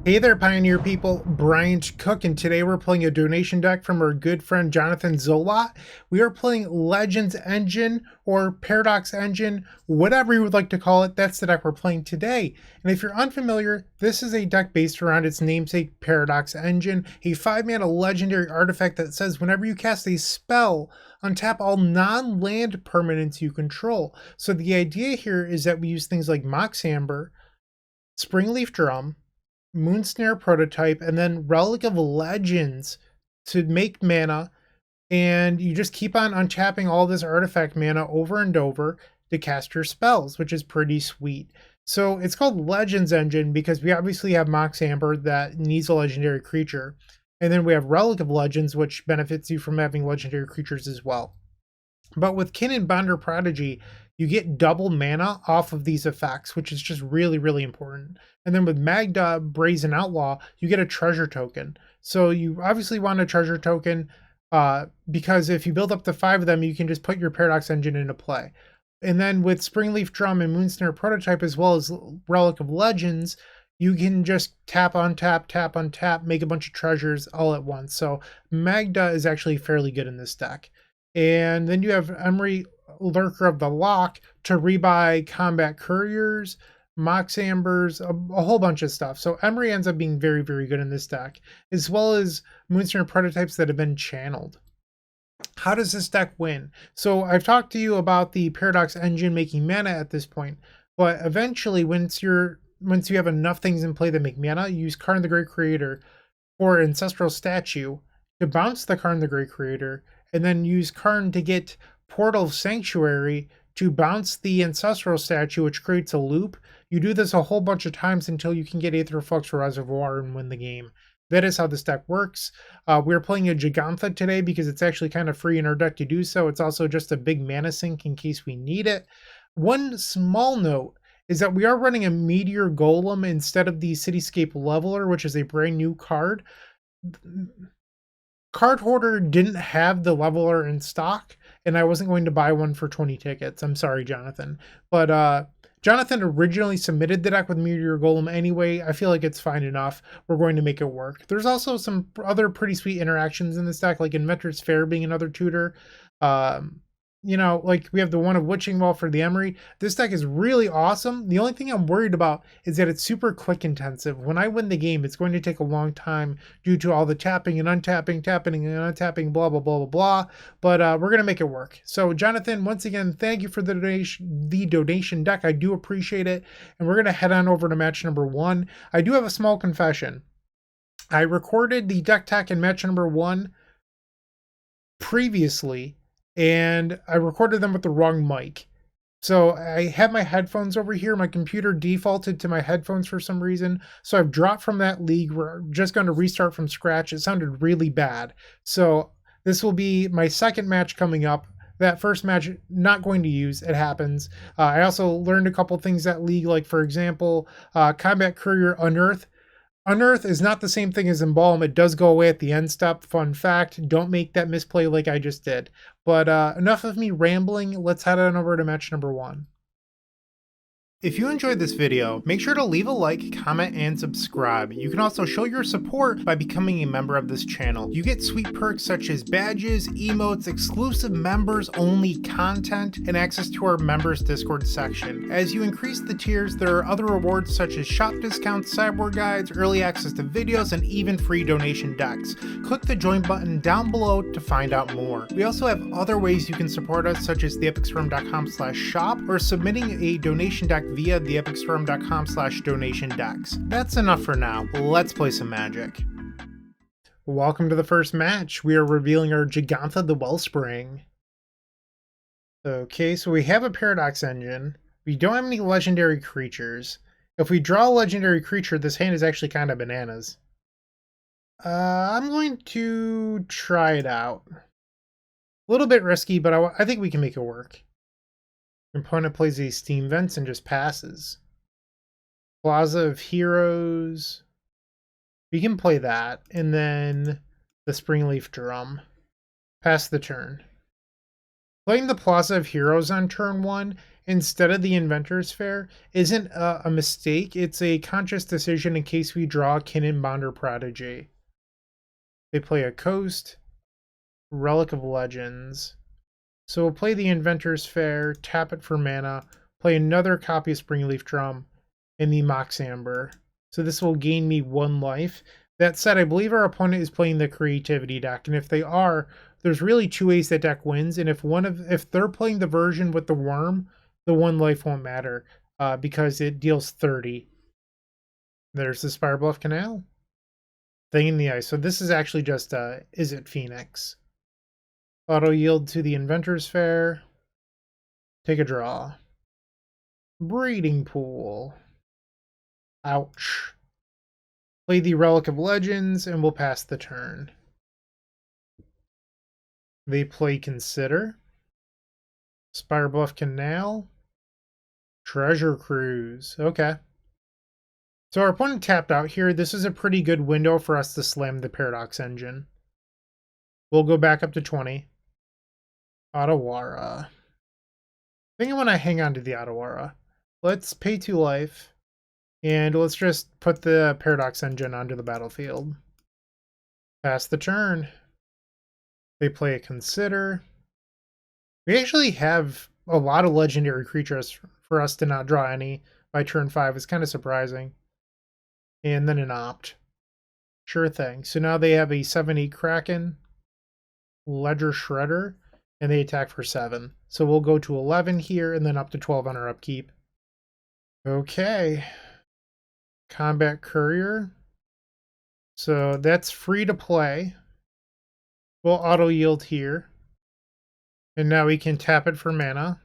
Hey there, Pioneer people, Bryant Cook, and today we're playing a donation deck from our good friend Jonathan Zolot. We are playing Legends Engine or Paradox Engine, whatever you would like to call it. That's the deck we're playing today. And if you're unfamiliar, this is a deck based around its namesake, Paradox Engine, a 5-mana legendary artifact that says whenever you cast a spell, untap all non-land permanents you control. So the idea here is that we use things like Mox Amber, Springleaf Drum, Moonsnare Prototype, and then Relic of Legends to make mana, and you just keep on untapping all this artifact mana over and over to cast your spells, which is pretty sweet. So it's called Legends Engine because we obviously have Mox Amber that needs a legendary creature, and then we have Relic of Legends, which benefits you from having legendary creatures as well. But with Kinnan Bonder Prodigy, you get double mana off of these effects, which is just really, really important. And then with Magda, Brazen, Outlaw, you get a treasure token. So you obviously want a treasure token because if you build up to 5 of them, you can just put your Paradox Engine into play. And then with Springleaf Drum and Moonsnare Prototype, as well as Relic of Legends, you can just tap, untap, make a bunch of treasures all at once. So Magda is actually fairly good in this deck. And then you have Emry, Lurker of the Loch, to rebuy combat couriers, Mox Ambers, a whole bunch of stuff. So Emry ends up being very, very good in this deck, as well as Moonsnare Prototypes that have been channeled. How does this deck win? So I've talked to you about the Paradox Engine making mana at this point, but eventually once you have enough things in play that make mana, you use Karn the Great Creator or Ancestral Statue to bounce the Karn the Great Creator, and then use Karn to get Portal Sanctuary to bounce the Ancestral Statue, which creates a loop. You do this a whole bunch of times until you can get Aetherflux Reservoir and win the game. That is how this deck works. We're playing a Gigantha today because it's actually kind of free in our deck to do so. It's also just a big mana sink in case we need it. One small note is that we are running a Meteor Golem instead of the Cityscape Leveler, which is a brand new card. Card Hoarder didn't have the leveler in stock, and I wasn't going to buy one for 20 tickets. I'm sorry, Jonathan. But Jonathan originally submitted the deck with Meteor Golem anyway. I feel like it's fine enough. We're going to make it work. There's also some other pretty sweet interactions in this deck, like Inventor's Fair being another tutor. You know, like we have the one of Witching Well for the Emry. This deck is really awesome. The only thing I'm worried about is that it's super quick intensive. When I win the game, it's going to take a long time due to all the tapping and untapping, tapping and untapping, blah, blah, blah, blah, blah. But we're going to make it work. So Jonathan, once again, thank you for the donation deck. I do appreciate it. And we're going to head on over to match number 1. I do have a small confession. I recorded the deck tech in match number 1 previously, and I recorded them with the wrong mic. So I have my headphones over here. My computer defaulted to my headphones for some reason. So I've dropped from that league. We're just going to restart from scratch. It sounded really bad. So this will be my second match coming up. That first match, not going to use. It happens. I also learned a couple things that league, like for example, Combat Courier Unearth. Unearth is not the same thing as Embalm. It does go away at the end step. Fun fact. Don't make that misplay like I just did. But enough of me rambling. Let's head on over to match number 1. If you enjoyed this video, make sure to leave a like, comment, and subscribe. You can also show your support by becoming a member of this channel. You get sweet perks such as badges, emotes, exclusive members-only content, and access to our members Discord section. As you increase the tiers, there are other rewards such as shop discounts, sideboard guides, early access to videos, and even free donation decks. Click the join button down below to find out more. We also have other ways you can support us, such as theepicstorm.com/shop or submitting a donation deck via theepicstorm.com/donation decks. That's enough for now. Let's play some Magic. Welcome to the first match. We are revealing our Gigantha the Wellspring. Okay, so we have a Paradox Engine. We don't have any legendary creatures. If we draw a legendary creature, this hand is actually kind of bananas. I'm going to try it out. A little bit risky, but I think we can make it work. Opponent plays a Steam Vents and just passes. Plaza of Heroes. We can play that. And then the Springleaf Drum. Pass the turn. Playing the Plaza of Heroes on turn 1 instead of the Inventor's Fair isn't a mistake. It's a conscious decision in case we draw Kinnan, Bond, or Prodigy. They play a Coast, Relic of Legends. So we'll play the Inventor's Fair, tap it for mana, play another copy of Springleaf Drum, and the Mox Amber. So this will gain me 1 life. That said, I believe our opponent is playing the Creativity deck, and if they are, there's really 2 ways that deck wins. And if they're playing the version with the Worm, the 1 life won't matter because it deals 30. There's the Spirebluff Canal. Thing in the Ice. So this is actually just Izzet Phoenix. Auto yield to the Inventor's Fair. Take a draw. Breeding Pool. Ouch. Play the Relic of Legends, and we'll pass the turn. They play Consider. Spirebluff Canal. Treasure Cruise. Okay. So our opponent tapped out here. This is a pretty good window for us to slam the Paradox Engine. We'll go back up to 20. Otawara. I think I want to hang on to the Otawara. Let's pay 2 life. And let's just put the Paradox Engine onto the battlefield. Pass the turn. They play a Consider. We actually have a lot of legendary creatures for us to not draw any by turn 5. It's kind of surprising. And then an Opt. Sure thing. So now they have a 7/8 Kraken, Ledger Shredder, and they attack for 7. So we'll go to 11 here and then up to 12 on our upkeep. Okay. Combat Courier. So that's free to play. We'll auto yield here. And now we can tap it for mana.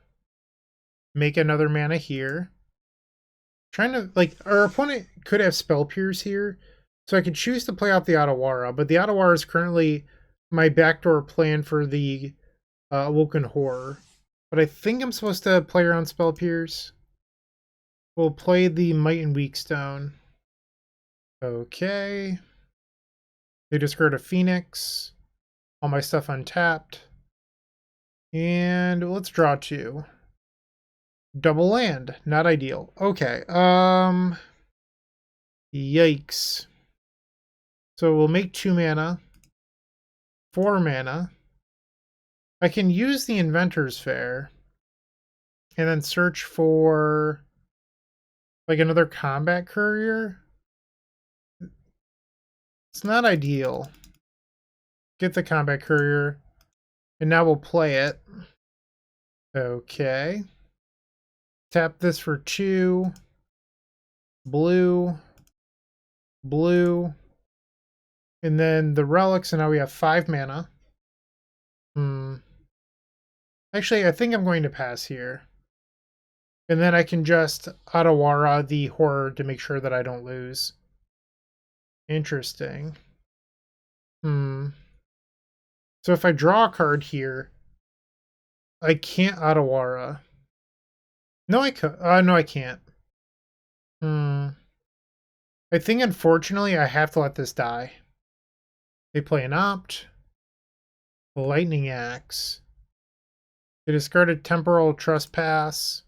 Make another mana here. Trying to, like, our opponent could have Spell Pierce here. So I could choose to play out the Otawara, but the Otawara is currently my backdoor plan for the Awoken Horror. But I think I'm supposed to play around Spell Pierce. We'll play the Might and Weak Stone. Okay. They discard a Phoenix. All my stuff untapped. And let's draw 2. Double land. Not ideal. Okay. Yikes. So we'll make 2 mana. 4 mana. I can use the Inventor's Fair. And then search for like another Combat Courier. It's not ideal. Get the Combat Courier. And now we'll play it. Okay. Tap this for 2. Blue. Blue. And then the relics, and now we have 5 mana. Actually, I think I'm going to pass here. And then I can just Otawara the Horror to make sure that I don't lose. Interesting. So if I draw a card here, I can't Otawara. No, I could. No, I can't. I think, unfortunately, I have to let this die. They play an Opt. Lightning Axe. They discarded Temporal Trespass.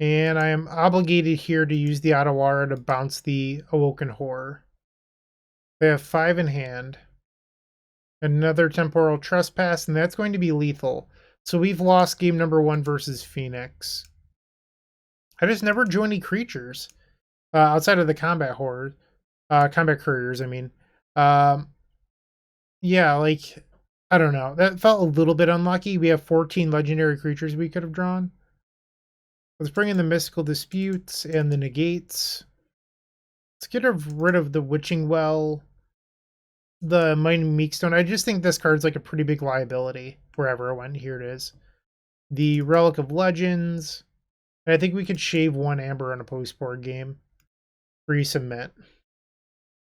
And I am obligated here to use the Otawara to bounce the Awoken Horror. They have 5 in hand. Another Temporal Trespass, and that's going to be lethal. So we've lost game number 1 versus Phoenix. I just never drew any creatures outside of the combat horror, combat couriers. I mean, yeah, like I don't know. That felt a little bit unlucky. We have 14 legendary creatures we could have drawn. Let's bring in the Mystical Disputes and the Negates. Let's get rid of the Witching Well, the Mighty Meekstone. I just think this card's like a pretty big liability wherever it went. Here it is. The Relic of Legends. And I think we could shave 1 Amber on a post-board game. Resubmit.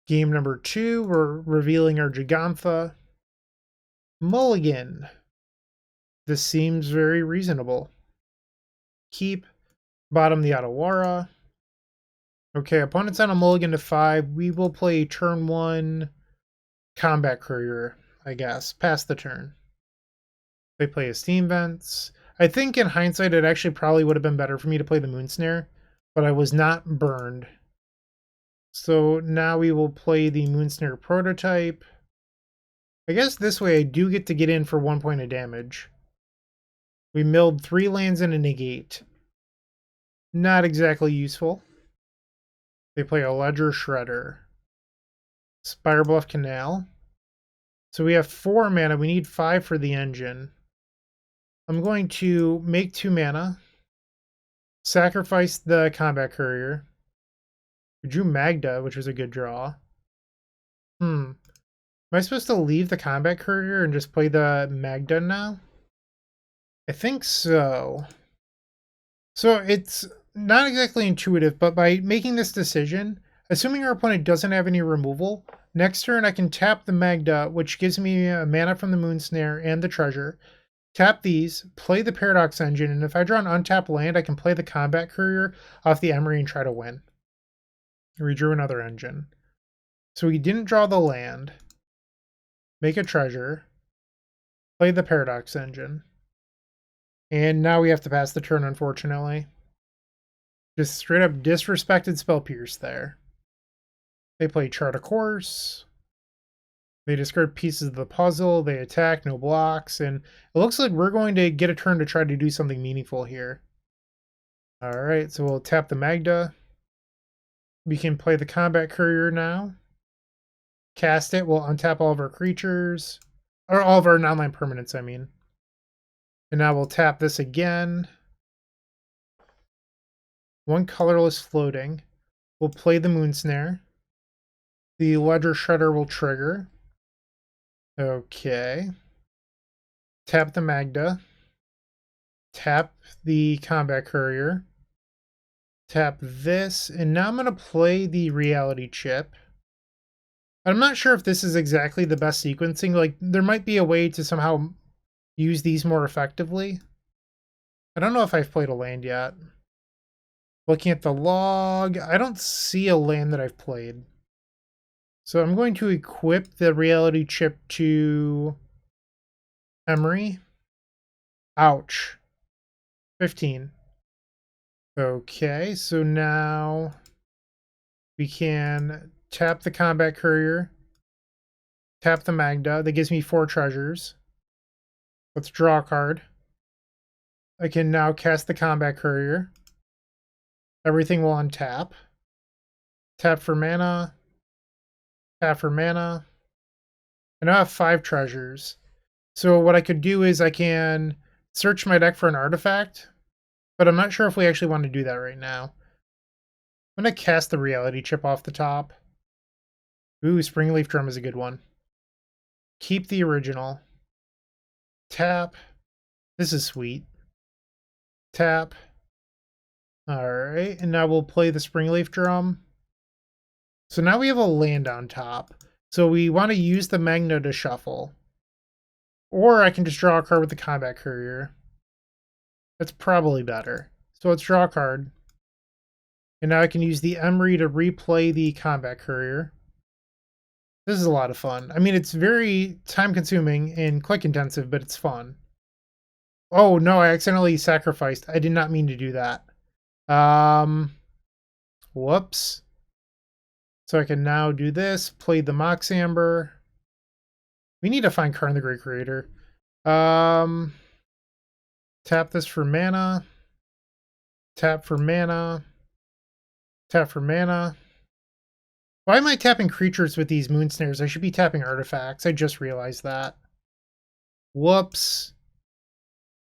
Game number 2, we're revealing our Gigantha. Mulligan. This seems very reasonable. Keep. Bottom the Otawara. Okay, opponent's on a mulligan to 5. We will play turn 1 Combat Courier, I guess. Pass the turn. They play a Steam Vents. I think in hindsight, it actually probably would have been better for me to play the Moonsnare, but I was not burned. So now we will play the Moonsnare Prototype. I guess this way I do get to get in for 1 point of damage. We milled 3 lands and a negate. Not exactly useful. They play a Ledger Shredder. Spirebluff Canal. So we have 4 mana. We need 5 for the engine. I'm going to make 2 mana. Sacrifice the Combat Courier. We drew Magda, which was a good draw. Am I supposed to leave the Combat Courier and just play the Magda now? I think so. So it's not exactly intuitive, but by making this decision, assuming our opponent doesn't have any removal, next turn I can tap the Magda, which gives me a mana from the Moonsnare and the treasure. Tap these, play the Paradox Engine, and if I draw an untapped land, I can play the Combat Courier off the Emry and try to win. We drew another engine. So we didn't draw the land. Make a treasure. Play the Paradox Engine. And now we have to pass the turn, unfortunately. Just straight up disrespected Spell Pierce there. They play Chart a Course. They discard pieces of the puzzle. They attack, no blocks. And it looks like we're going to get a turn to try to do something meaningful here. Alright, so we'll tap the Magda. We can play the Combat Courier now. Cast it. We'll untap all of our creatures. Or all of our non-land permanents, I mean. And now we'll tap this again. 1 colorless floating. We'll play the Moonsnare. The Ledger Shredder will trigger. Okay. Tap the Magda. Tap the Combat Courier. Tap this. And now I'm going to play the Reality Chip. I'm not sure if this is exactly the best sequencing. Like, there might be a way to somehow use these more effectively. I don't know if I've played a land yet. Looking at the log, I don't see a land that I've played. So I'm going to equip the Reality Chip to Emry. Ouch. 15. Okay, so now we can tap the Combat Courier. Tap the Magda. That gives me 4 treasures. Let's draw a card. I can now cast the Combat Courier. Everything will untap. Tap for mana. Tap for mana. And I have 5 treasures. So what I could do is I can search my deck for an artifact, but I'm not sure if we actually want to do that right now. I'm going to cast the Reality Chip off the top. Ooh, Springleaf Drum is a good one. Keep the original. Tap. This is sweet. Tap. Alright, and now we'll play the Springleaf Drum. So now we have a land on top. So we want to use the Magna to shuffle. Or I can just draw a card with the Combat Courier. That's probably better. So let's draw a card. And now I can use the Emry to replay the Combat Courier. This is a lot of fun. I mean, it's very time-consuming and click-intensive, but it's fun. Oh, no, I accidentally sacrificed. I did not mean to do that. Whoops. So I can now do this, play the Mox Amber. We need to find Karn the Great Creator. Tap this for mana. Tap for mana. Tap for mana. Why am I tapping creatures with these Moonsnares? I should be tapping artifacts. I just realized that. Whoops.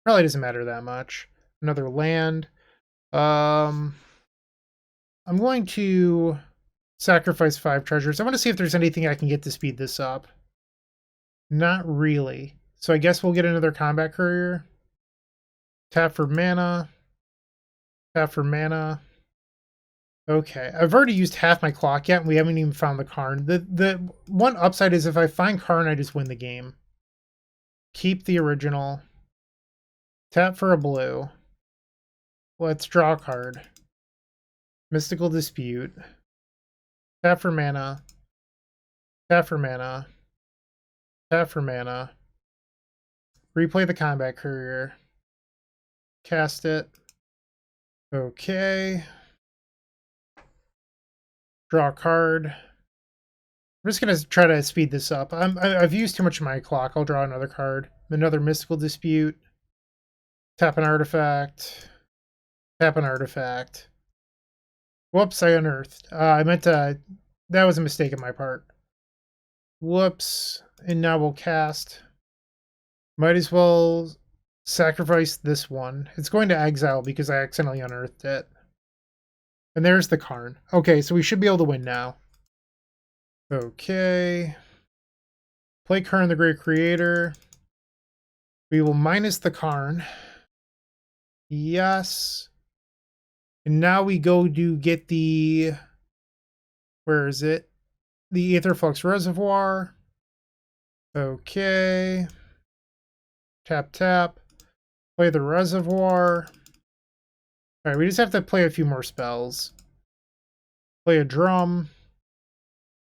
Probably doesn't matter that much. Another land. I'm going to sacrifice 5 treasures. I want to see if there's anything I can get to speed this up. Not really. So I guess we'll get another Combat Courier. Tap for mana. Tap for mana. Okay, I've already used half my clock yet, and we haven't even found the Karn. The one upside is if I find Karn, I just win the game. Keep the original. Tap for a blue. Let's draw a card. Mystical Dispute. Tap for mana. Tap for mana. Tap for mana. Replay the combat courier. Cast it. Okay. Draw a card. I'm just going to try to speed this up. I've used too much of my clock. I'll draw another card. Another Mystical Dispute. Tap an artifact. Tap an artifact. Whoops, I unearthed. I meant to... That was a mistake on my part. Whoops. And now we'll cast. Might as well sacrifice this one. It's going to exile because I accidentally unearthed it. And there's the Karn. Okay, so we should be able to win now. Okay. Play Karn the Great Creator. We will minus the Karn. Yes. And now we go to get the... Where is it? The Aetherflux Reservoir. Okay. Tap, tap. Play the Reservoir. Alright, we just have to play a few more spells. Play a drum.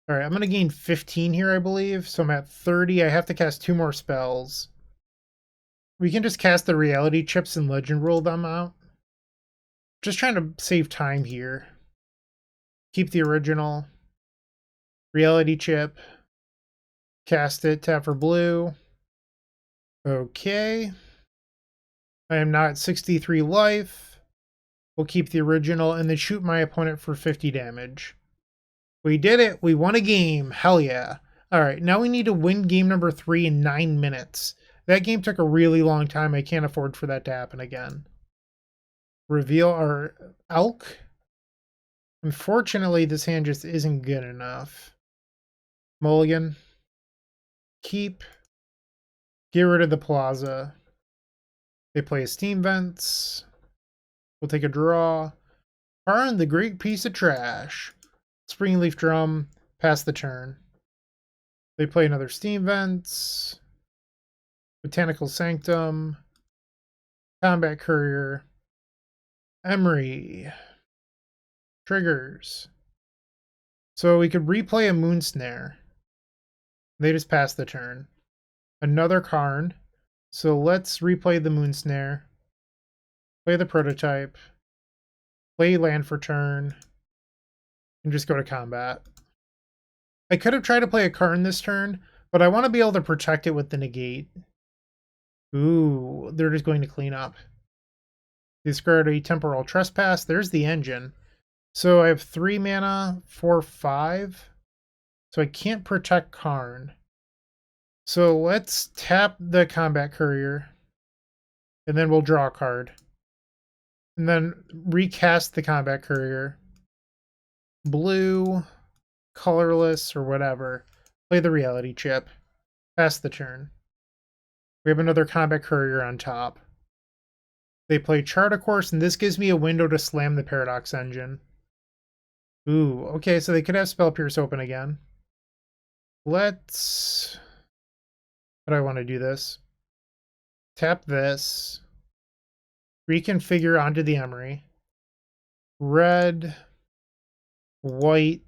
Alright, I'm going to gain 15 here, I believe. So I'm at 30. I have to cast 2 more spells. We can just cast the reality chips and legend roll them out. Just trying to save time here. Keep the original. Reality chip. Cast it. Tap for blue. Okay. I am now at 63 life. We'll keep the original and then shoot my opponent for 50 damage. We did it. We won a game. Hell yeah. Alright, now we need to win game number 3 in 9 minutes. That game took a really long time. I can't afford for that to happen again. Reveal our elk. Unfortunately, this hand just isn't good enough. Mulligan. Keep. Get rid of the plaza. They play a Steam Vents. We'll take a draw. Karn the Great Piece of Trash. Springleaf Drum. Pass the turn. They play another Steam Vents. Botanical Sanctum. Combat Courier. Emry. Triggers. So we could replay a Moonsnare. They just pass the turn. Another Karn. So let's replay the Moonsnare. Play the Prototype. Play land for turn. And just go to combat. I could have tried to play a Karn this turn, but I want to be able to protect it with the negate. Ooh, they're just going to clean up. Discard a Temporal Trespass. There's the engine. So I have 3 mana for 5. So I can't protect Karn. So let's tap the Combat Courier. And then we'll draw a card. And then recast the Combat Courier. Blue, colorless, or whatever. Play the reality chip. Pass the turn. We have another Combat Courier on top. They play Chart a Course, and this gives me a window to slam the Paradox Engine. Ooh, okay, so they could have Spell Pierce open again. Let's... How do I want to do this? Tap this. Reconfigure onto the Emry. Red, white,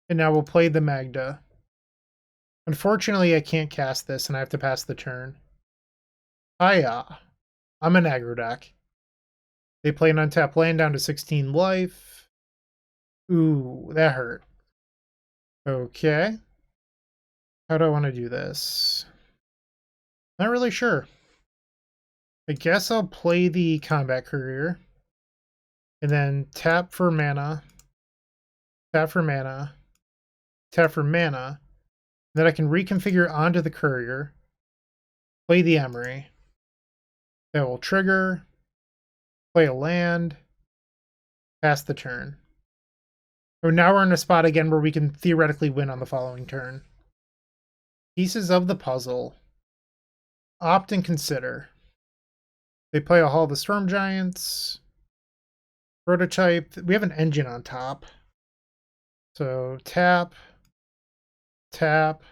and now we'll play the Magda. Unfortunately, I can't cast this, and I have to pass the turn. Hiya. I'm an aggro deck. They play an untapped land down to 16 life. Ooh, that hurt. Okay. How do I want to do this? Not really sure. I guess I'll play the Combat Courier. And then tap for mana. Tap for mana. Tap for mana. Then I can reconfigure onto the Courier. Play the Emry. That will trigger. Play a land. Pass the turn. So now we're in a spot again where we can theoretically win on the following turn. Pieces of the puzzle. Opt and consider. They play a Hall of the Storm Giants. Prototype. We have an engine on top. So tap. Tap.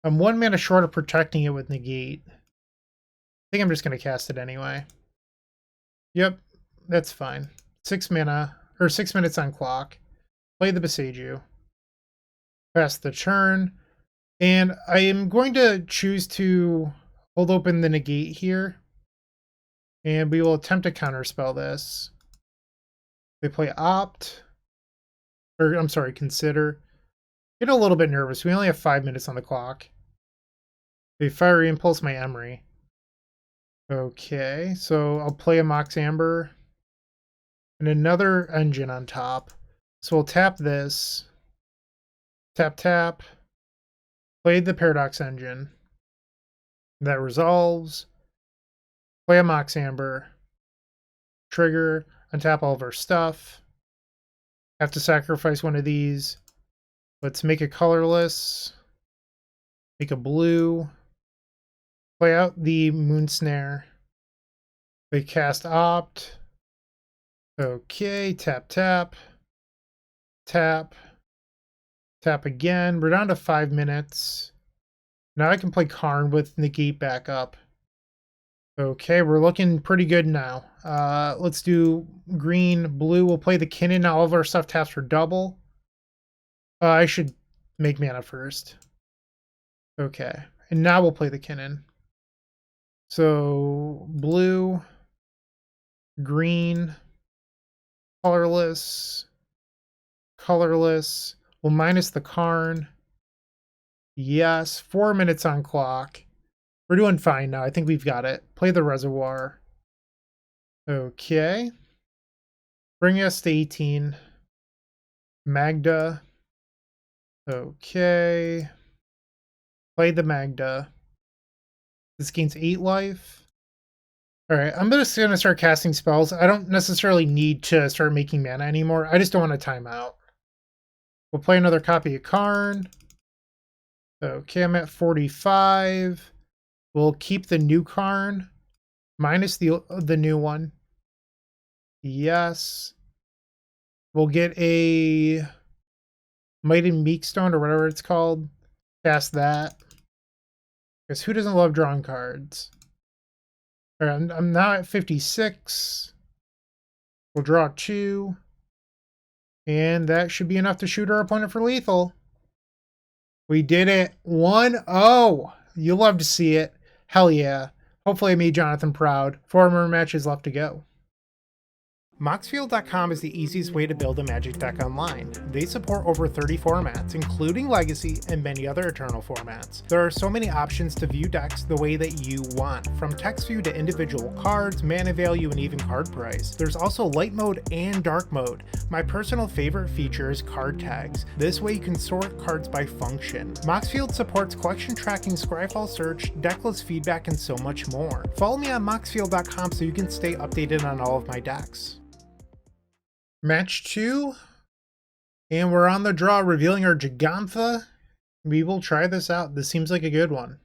I'm 1 mana short of protecting it with negate. I think I'm just going to cast it anyway. Yep, that's fine. 6 mana, or 6 minutes on clock. Play the Besiju. Pass the turn. And I am going to choose to hold open the negate here, and we will attempt to counterspell this. They play opt, or I'm sorry, consider. Get a little bit nervous. We only have 5 minutes on the clock. They fiery impulse my Emry. Okay, so I'll play a Mox Amber and another engine on top. So we'll tap this, tap, tap, play the Paradox Engine. That resolves. Play a Mox Amber, trigger, untap all of our stuff. Have to sacrifice one of these. Let's make a colorless, make a blue, play out the Moonsnare. They cast opt. Okay, tap, tap, tap, tap again. We're down to 5 minutes. Now I can play Karn with negate back up. Okay, we're looking pretty good now. Let's do green, blue. We'll play the Kinnan. Now all of our stuff taps for double. I should make mana first. Okay, and now we'll play the Kinnan. So blue, green, colorless, colorless. We'll minus the Karn. Yes, 4 minutes on clock. We're doing fine now. I think we've got it. Play the reservoir. Okay. Bring us to 18. Magda. Okay. Play the Magda. This gains 8 life. Alright, I'm just going to start casting spells. I don't necessarily need to start making mana anymore. I just don't want to time out. We'll play another copy of Karn. Okay, I'm at 45. We'll keep the new Karn. Minus the new one. Yes. We'll get a Might and Meekstone or whatever it's called. Cast that. Because who doesn't love drawing cards? Alright, I'm now at 56. We'll draw 2. And that should be enough to shoot our opponent for lethal. We did it. 1-0. You'll love to see it. Hell yeah. Hopefully I made Jonathan proud. 4 more matches left to go. Moxfield.com is the easiest way to build a Magic deck online. They support over 30 formats, including Legacy and many other Eternal formats. There are so many options to view decks the way that you want, from text view to individual cards, mana value, and even card price. There's also light mode and dark mode. My personal favorite feature is card tags. This way you can sort cards by function. Moxfield supports collection tracking, Scryfall search, decklist feedback, and so much more. Follow me on Moxfield.com so you can stay updated on all of my decks. Match 2, and we're on the draw, revealing our Gigantha. We will try this out. This seems like a good one.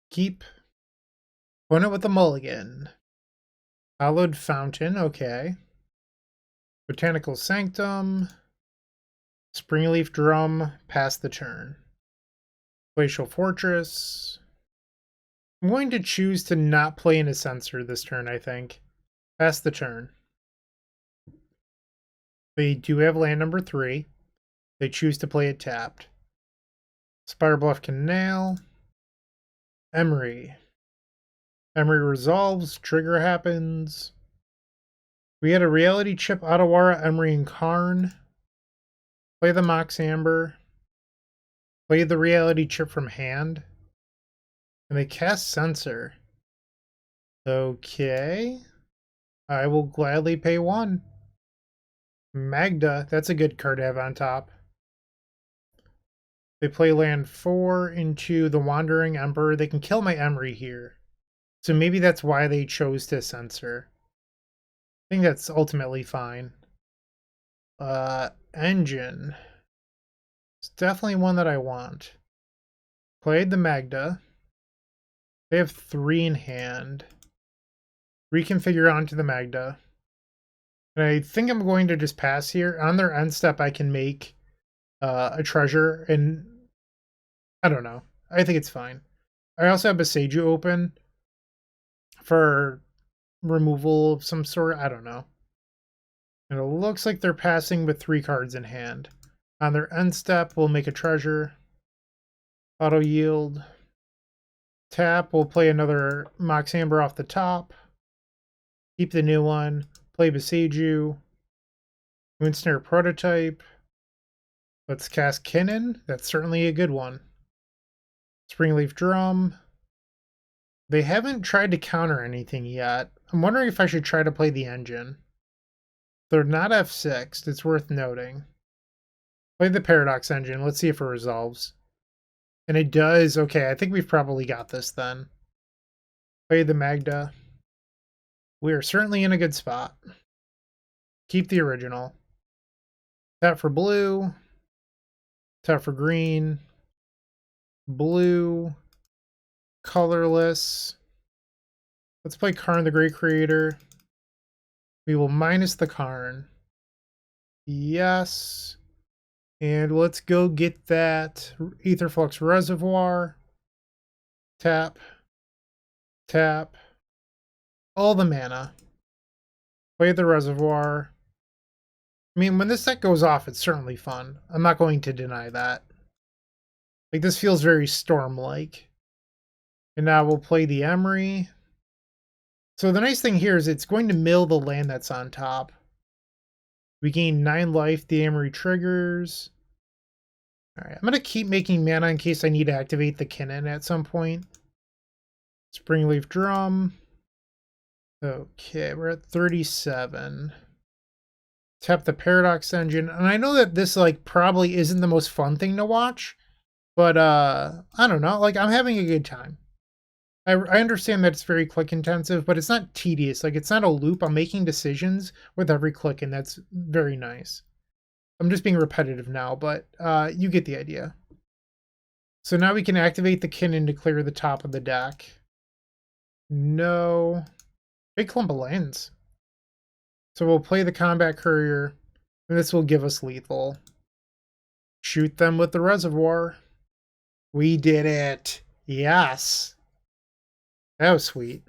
Keep opponent with a mulligan. Hallowed Fountain, okay. Botanical Sanctum. Springleaf Drum, pass the turn. Glacial Fortress. I'm going to choose to not play in a Censor this turn, I think. Pass the turn. They do have land number 3. They choose to play it tapped. Spirebluff Canal. Emry. Emry resolves. Trigger happens. We had a reality chip, Otawara, Emry, and Karn. Play the Mox Amber. Play the reality chip from hand. And they cast Censor. Okay. I will gladly pay 1. Magda, that's a good card to have on top. They play land 4 into the Wandering Emperor. They can kill my Emry here. So maybe that's why they chose to Censor. I think that's ultimately fine. Engine. It's definitely one that I want. Played the Magda. They have 3 in hand. Reconfigure onto the Magda. And I think I'm going to just pass here. On their end step, I can make a treasure, and I don't know. I think it's fine. I also have Beseiju open for removal of some sort. I don't know. And it looks like they're passing with 3 cards in hand. On their end step, we'll make a treasure. Auto yield. Tap, we'll play another Mox Amber off the top. Keep the new one. Play Besiju. Moonsnare Prototype. Let's cast Kinnan. That's certainly a good one. Springleaf Drum. They haven't tried to counter anything yet. I'm wondering if I should try to play the engine. They're not F6. It's worth noting. Play the Paradox engine. Let's see if it resolves. And it does. Okay, I think we've probably got this then. Play the Magda. We are certainly in a good spot. Keep the original. Tap for blue. Tap for green. Blue. Colorless. Let's play Karn the Great Creator. We will minus the Karn. Yes. And let's go get that Aetherflux Reservoir. Tap. Tap. All the mana. Play the Reservoir. I mean, when this set goes off, it's certainly fun. I'm not going to deny that. Like, this feels very Storm-like. And now we'll play the Emry. So the nice thing here is it's going to mill the land that's on top. We gain 9 life, the Emry triggers. Alright, I'm going to keep making mana in case I need to activate the Kinnan at some point. Springleaf Drum. Okay, we're at 37. Tap the Paradox engine. And I know that this, like, probably isn't the most fun thing to watch. But, I don't know. Like, I'm having a good time. I understand that it's very click intensive, but it's not tedious. Like, it's not a loop. I'm making decisions with every click, and that's very nice. I'm just being repetitive now, but you get the idea. So now we can activate the Kinnan to clear the top of the deck. No. Big clump of lands. So we'll play the Combat Courier, and this will give us lethal. Shoot them with the Reservoir. We did it. Yes. That was sweet.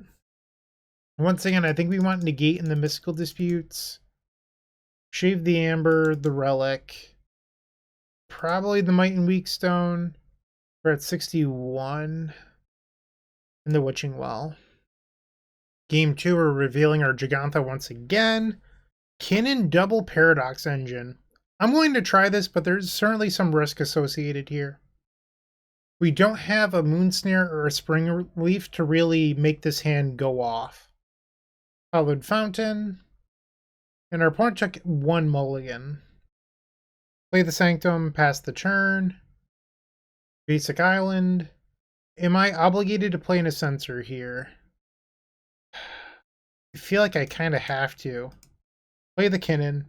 Once again, I think we want Negate in the Mystical Disputes. Shave the Amber, the Relic. Probably the Might and Weak Stone. We're at 61. And the Witching Well. Game 2, we're revealing our Gigantha once again. Kinnan double Paradox engine. I'm going to try this, but there's certainly some risk associated here. We don't have a Moonsnare or a Springleaf to really make this hand go off. Hallowed Fountain. And our opponent took 1 mulligan. Play the Sanctum, pass the turn. Basic Island. Am I obligated to play in a Censor here? I feel like I kind of have to. Play the Kinnan.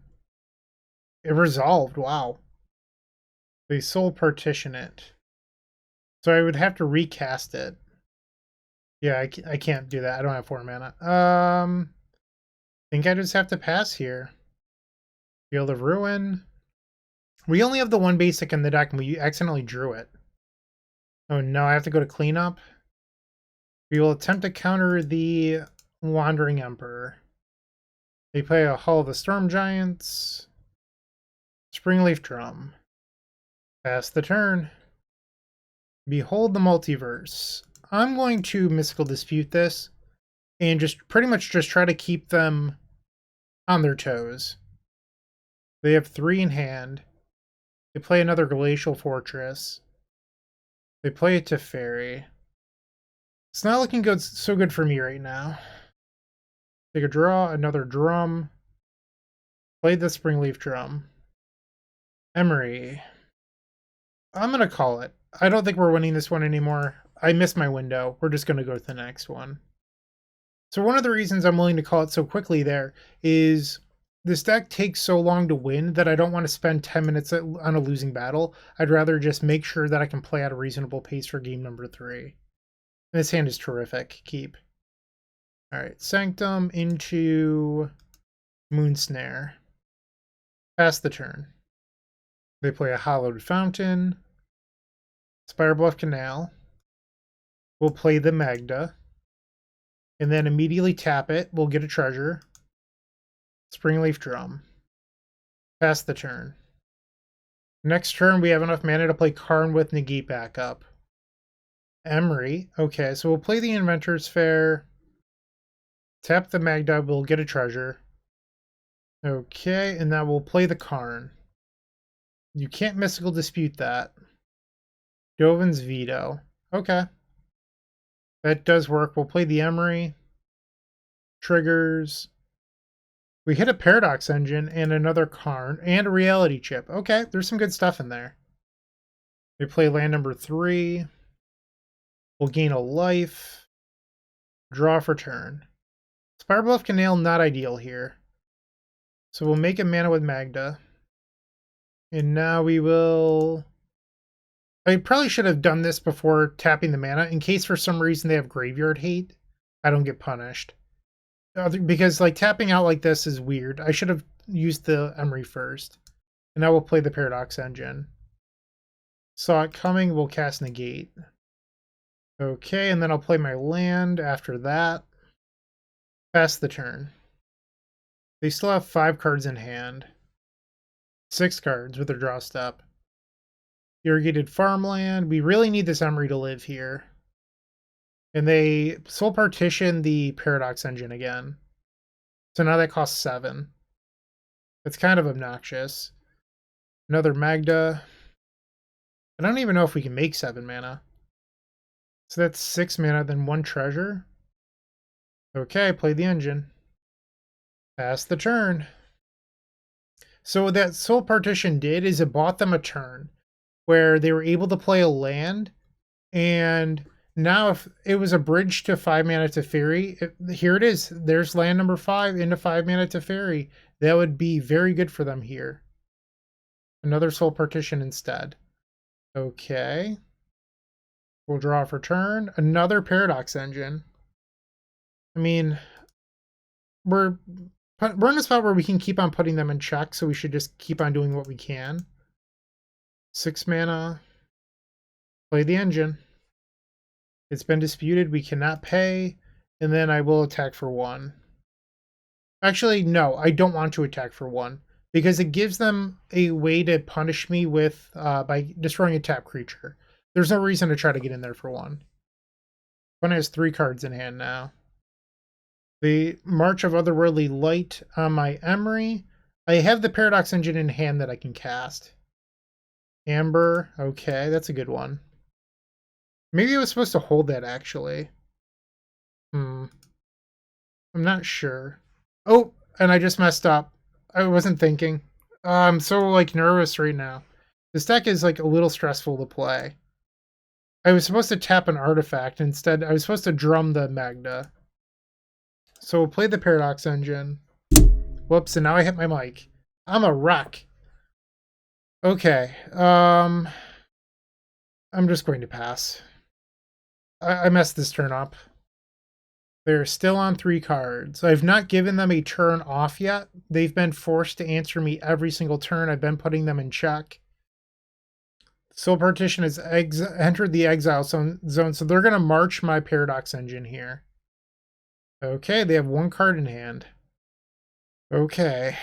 It resolved, wow. They soul partition it. So I would have to recast it. Yeah, I can't do that. I don't have 4 mana. I think I just have to pass here. Field of Ruin. We only have the 1 basic in the deck and we accidentally drew it. Oh no, I have to go to cleanup. We will attempt to counter the Wandering Emperor. They play a Hall of the Storm Giants. Springleaf Drum. Pass the turn. Behold the Multiverse. I'm going to Mystical Dispute this and just pretty much just try to keep them on their toes. They have 3 in hand. They play another Glacial Fortress. They play a Teferi. It's not looking good, so good for me right now. Take a draw, another drum. Play the Springleaf Drum. Emry. I'm going to call it. I don't think we're winning this one anymore. I missed my window. We're just going to go to the next one. So one of the reasons I'm willing to call it so quickly there is this deck takes so long to win that I don't want to spend 10 minutes on a losing battle. I'd rather just make sure that I can play at a reasonable pace for game number 3. And this hand is terrific. Keep. Alright, Sanctum into Moonsnare. Pass the turn. They play a Hallowed Fountain. Spirebluff Canal. We'll play the Magda. And then immediately tap it. We'll get a treasure. Springleaf Drum. Pass the turn. Next turn, we have enough mana to play Karn with Negate backup. Emry. Okay, so we'll play the Inventor's Fair. Tap the Magda, we'll get a treasure. Okay, and now we'll play the Karn. You can't Mystical Dispute that. Dovin's Veto. Okay. That does work. We'll play the Emry. Triggers. We hit a Paradox Engine and another Karn and a Reality Chip. Okay, there's some good stuff in there. We play land number 3. We'll gain a life. Draw for turn. Spirebluff Canal, not ideal here. So we'll make a mana with Magda. And now we will... I probably should have done this before tapping the mana, in case for some reason they have Graveyard Hate. I don't get punished. Because like tapping out like this is weird. I should have used the Emry first. And now we'll play the Paradox Engine. Saw it coming, we'll cast Negate. Okay, and then I'll play my land after that. Pass the turn. They still have 5 cards in hand. 6 cards with their draw step. Irrigated Farmland. We really need this Emry to live here. And they soul partition the Paradox Engine again. So now that costs 7. It's kind of obnoxious. Another Magda. I don't even know if we can make 7 mana. So that's 6 mana, then 1 treasure. Okay, play the engine. Pass the turn. So what that soul partition did is it bought them a turn where they were able to play a land, and now if it was a bridge to 5 mana Teferi, here it is. There's land number 5 into 5 mana Teferi. That would be very good for them here. Another soul partition instead. Okay. We'll draw for turn. Another Paradox Engine. I mean, we're in a spot where we can keep on putting them in check, so we should just keep on doing what we can. 6 mana. Play the engine. It's been disputed. We cannot pay. And then I will attack for 1. Actually, no, I don't want to attack for 1. Because it gives them a way to punish me with by destroying a tap creature. There's no reason to try to get in there for 1. One has 3 cards in hand now. The March of Otherworldly Light on my Emry. I have the Paradox Engine in hand that I can cast. Amber, okay, that's a good one. Maybe I was supposed to hold that, actually. I'm not sure. Oh, and I just messed up. I wasn't thinking. I'm so, like, nervous right now. This deck is, like, a little stressful to play. I was supposed to tap an artifact. Instead, I was supposed to drum the Magda. So we'll play the Paradox Engine. Whoops, and now I hit my mic. I'm a wreck. Okay. I'm just going to pass. I messed this turn up. They're still on 3 cards. I've not given them a turn off yet. They've been forced to answer me every single turn. I've been putting them in check. Soul Partition has entered the exile zone, so they're going to march my Paradox Engine here. Okay, they have 1 card in hand. Okay.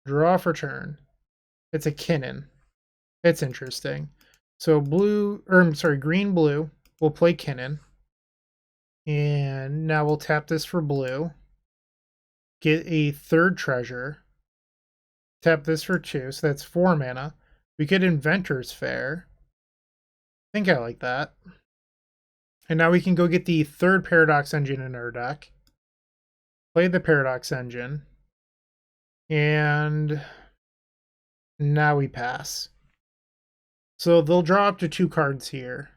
Draw for turn. It's a Kinnan. It's interesting. So green blue. We'll play Kinnan. And now we'll tap this for blue. Get a 3rd treasure. Tap this for 2, so that's 4 mana. We get Inventor's Fair. I think I like that. And now we can go get the 3rd Paradox Engine in our deck. Play the Paradox Engine. And now we pass. So they'll draw up to 2 cards here.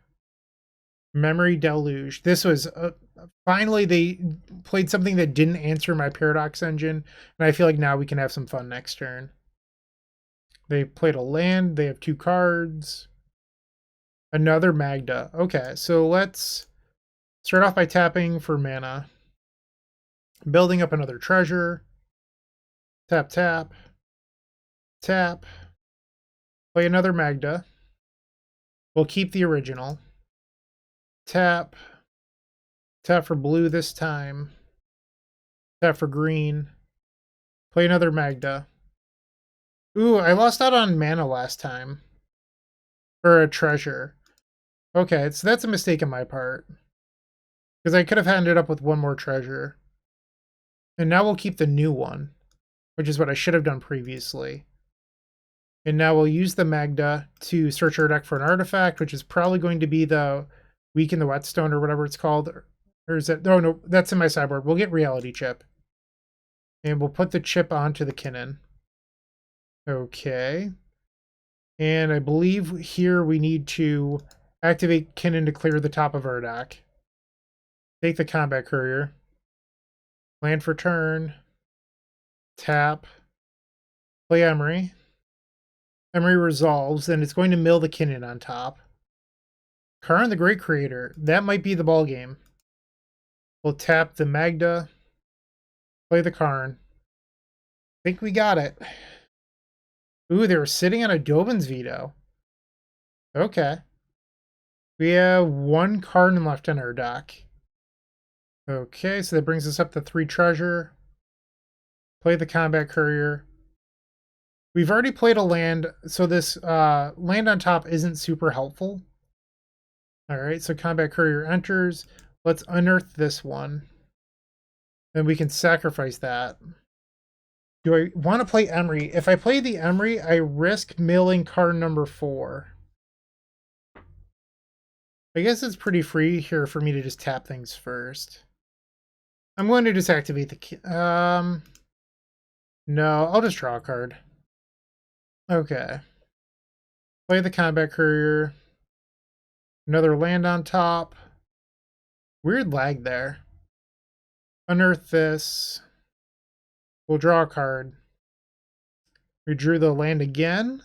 Memory Deluge. This was... finally, they played something that didn't answer my Paradox Engine. And I feel like now we can have some fun next turn. They played a land. They have 2 cards. Another Magda. Okay, so let's start off by tapping for mana. Building up another treasure. Tap, tap. Tap. Play another Magda. We'll keep the original. Tap. Tap for blue this time. Tap for green. Play another Magda. Ooh, I lost out on mana last time. Or a treasure. Okay, so that's a mistake on my part. Because I could have ended up with one more treasure. And now we'll keep the new one, which is what I should have done previously. And now we'll use the Magda to search our deck for an artifact, which is probably going to be the Weak in the Whetstone or whatever it's called. Or is it? Oh, no, that's in my sideboard. We'll get Reality Chip. And we'll put the chip onto the Kinnan. Okay. And I believe here we need to activate Kinnan to clear the top of our deck. Take the Combat Courier. Land for turn. Tap. Play Emry. Emry resolves, and it's going to mill the Kinnan on top. Karn the Great Creator. That might be the ball game. We'll tap the Magda. Play the Karn. Think we got it. Ooh, they were sitting on a Dovin's Veto. Okay. We have one Karn left in our deck. Okay, so that brings us up to 3 treasure. Play the Combat Courier. We've already played a land, so this land on top isn't super helpful. Alright, so Combat Courier enters. Let's unearth this one. Then we can sacrifice that. Do I want to play Emry? If I play the Emry, I risk milling card number 4. I guess it's pretty free here for me to just tap things first. I'm going to just activate the... No, I'll just draw a card. Okay. Play the Combat Courier. Another land on top. Weird lag there. Unearth this. We'll draw a card. We drew the land again.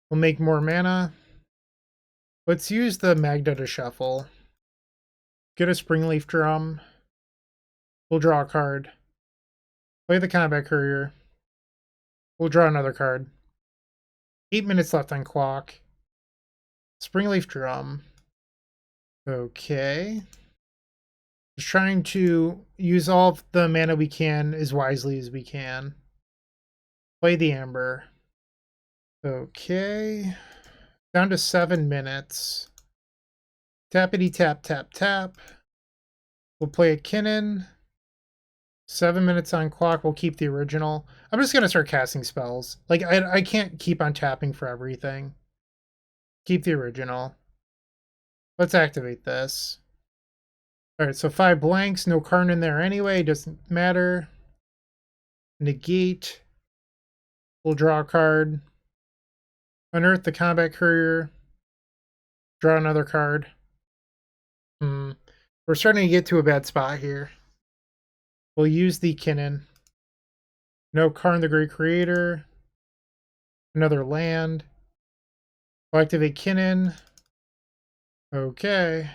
We'll make more mana. Let's use the Magda to shuffle. Get a Springleaf Drum. We'll draw a card. Play the Combat Courier. We'll draw another card. 8 minutes left on clock. Springleaf Drum. Okay. Just trying to use all of the mana we can as wisely as we can. Play the Amber. Okay. Down to 7 minutes. Tappity tap tap tap. We'll play a Kinnan. 7 minutes on clock. We'll keep the original. I'm just gonna start casting spells. Like I can't keep on tapping for everything. Keep the original. Let's activate this. Alright, so 5 blanks, no Karn in there anyway, doesn't matter. Negate. We'll draw a card. Unearth the Combat Courier. Draw another card. We're starting to get to a bad spot here. We'll use the Kinnan. No Karn the Great Creator. Another land. We'll activate Kinnan. Okay.